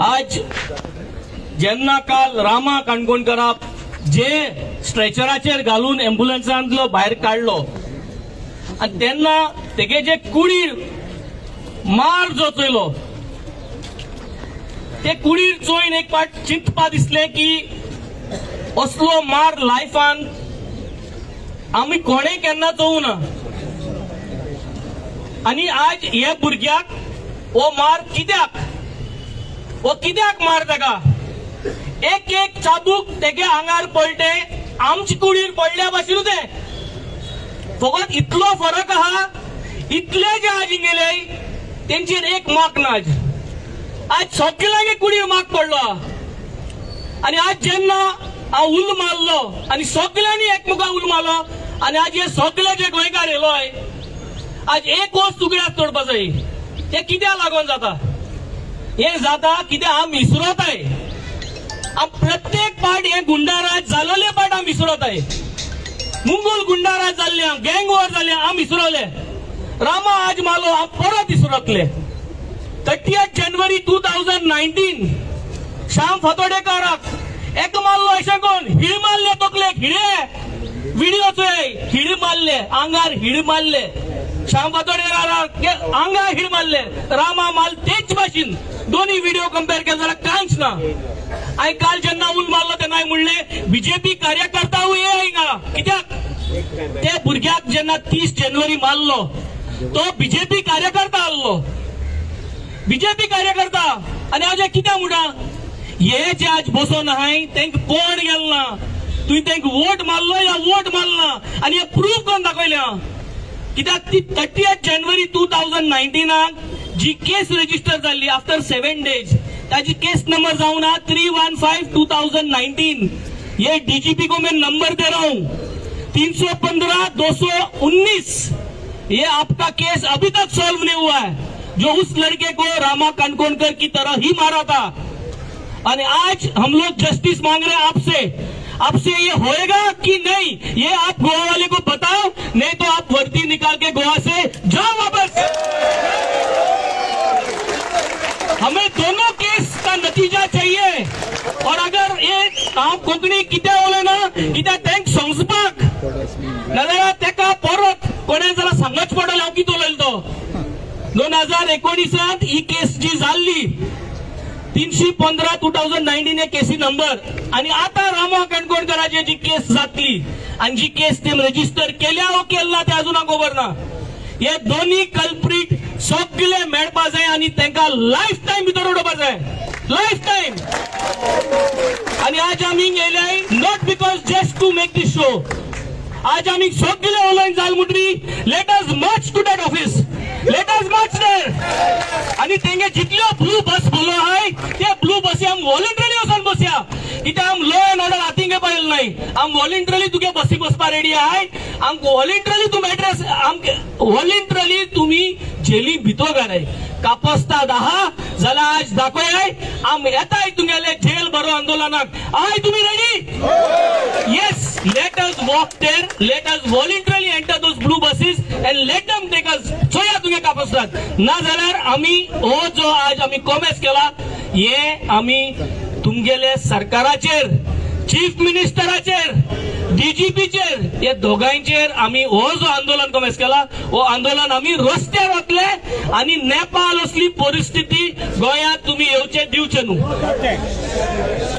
आज जेन्ना काल रामा काणकोणकराक जे स्ट्रेचराचेर घालून एम्ब्युलन्सांतलो भायर काडलो आनी तेन्ना तेगे जे कुडीर मार जो चोयलो ते कुडीर चोयन एक पाट चिंतपा दिसलें की असलो मार लायफान आमी कोणें केन्ना चोवूं ना आनी आज हे भुरग्याक हो मार कित्याक मार तेका एक एक चाबूक तेगे आंगार पडटे आमचे कुडीर पडल्या भाशेन ते फकत इतलो फरक आहा इतले जे आज गेले तेंचेर एक मार्क ना आज सगळ्यांगे कुडीर मार्क पडलो आनी आज जेन्ना हांव उल मारलो आनी सगळ्यांनी एकमेकांक उल मारलो आनी आज हे सगळे जे गोंयकार येयलोय आज एक वस्त उगड्याक तोडपा जाय ते कित्याक लागून जाता हे जाता कित्याक हांव विसरताय प्रत्येक पार्ट हे गुंडाराज जाल्ले पार्ट हांव विसरताय मुंगोल गुंडाराज जाल्ले गँग वॉर जाल्ले हांव विसरले रामा आज मालो हांव परत विसरतले 30 जानेवारी 2019 श्याम फातोडेकाराक एक मारलो अशें कोण हिळ मारले तकलेक हिळे व्हिडिओ चोय हिळ मारले आंगार हिळ मारले श्याम फातोडेकाराक आंगार हिळ मारले रामा माल तेच भाशेन दोन्ही व्हिडिओ कंपेअर केले जाल्यार कांयच ना आय काल जेन्ना उल मारलो तेन्ना म्हणले बीजेपी कार्यकर्ता ये हिंगा कित्याक त्या भुरग्याक जेन्ना 30 जानेवारी मारलो तो बीजेपी कार्यकर्ता आसलो बीजेपी कार्यकर्ता आनी आज कित्याक म्हणटा हे जे आज बसोन आहाय तेंक कोण गेलना तुवें तेंक वोट मारलो या वोट मारना आनी हे प्रूफ करून दाखयल्या कित्याक ती 30 जानेवारी 2019 जी केस रजिस्टर जाल्ली आफ्टर 7 days ताजी केस नंबर जावन 315/2019 ये डीजीपी को मैं नंबर दे रहा हूं 315/219 ये आपका केस अभी तक सॉल्व नहीं हुआ है जो उस लड़के को रामा काणकोणकर की तरह ही मारा था और आज हम लोग जस्टिस मांग रहे हैं आपसे ये होएगा कि नहीं ये आप गोवा वाले को बताओ नहीं तो आप वर्दी निकाल के गोवा से जाओ वापस। हमें दोनों केस का नतीजा चाहिए और अगर ये आप कोंकणी कित्या बोले ना कित्या टँक समजपाक नाजाल्यार तेका परत कोणे जरा सांगच पडले हांव कितें उलयलो तो 2019 ही केस जी जाल्ली 315/2019 हे केसी नंबर आणि आता रामा काणकोणकराची जी केस जातली आणि जी केस ते रजिस्टर केल्या व केला ते अजून खबर ना हे दोन्ही कल्प्रिट सगळे मेळपा जाय आणि त्यांना लाईफ टाइम भितर उडोवपा जाय लाईफ टाइम आणि आज आम्ही गेले not because just to make this show आज आम्ही सगळे ऑनलाईन जाल म्हणटरी let us march to that office let us march there आणि तेंगे जितल्यो ब्लू बस बोलो आहाय ते ब्लू बसी आम वॉलंटरी वचून बसया कित्याक आम लॉ एंड ऑर्डर हातींगे पाहिलं नाही आम वॉलंटरी तुगे बसी बसपा रेडी आहाय आम वॉलंटरी तुम एड्रेस आम वॉलंटरी तुम्ही जेली भितो घालाय कापस्ता आहा जाल्यार आज दाखोयाय आम येताय तुगेले जेल बरो आंदोलनाक आय तुम्ही ready yes let us walk there let us voluntarily enter those blue buses and let them take us सोया तुगे कापस्तात ना जाल्यार आम्ही हो जो आज आम्ही कॉमेस केला हे आम्ही तुमगेले सरकाराचेर चीफ मिनिस्टराचेर डीजीपीचेर हे दोगांचेर आम्ही हो जो आंदोलन कॉमेस केला हो आंदोलन आम्ही रस्त्यार वतले आणि नेपाळ असली परिस्थिती गोंयांत तुम्ही येवचे दिवचे न्हू।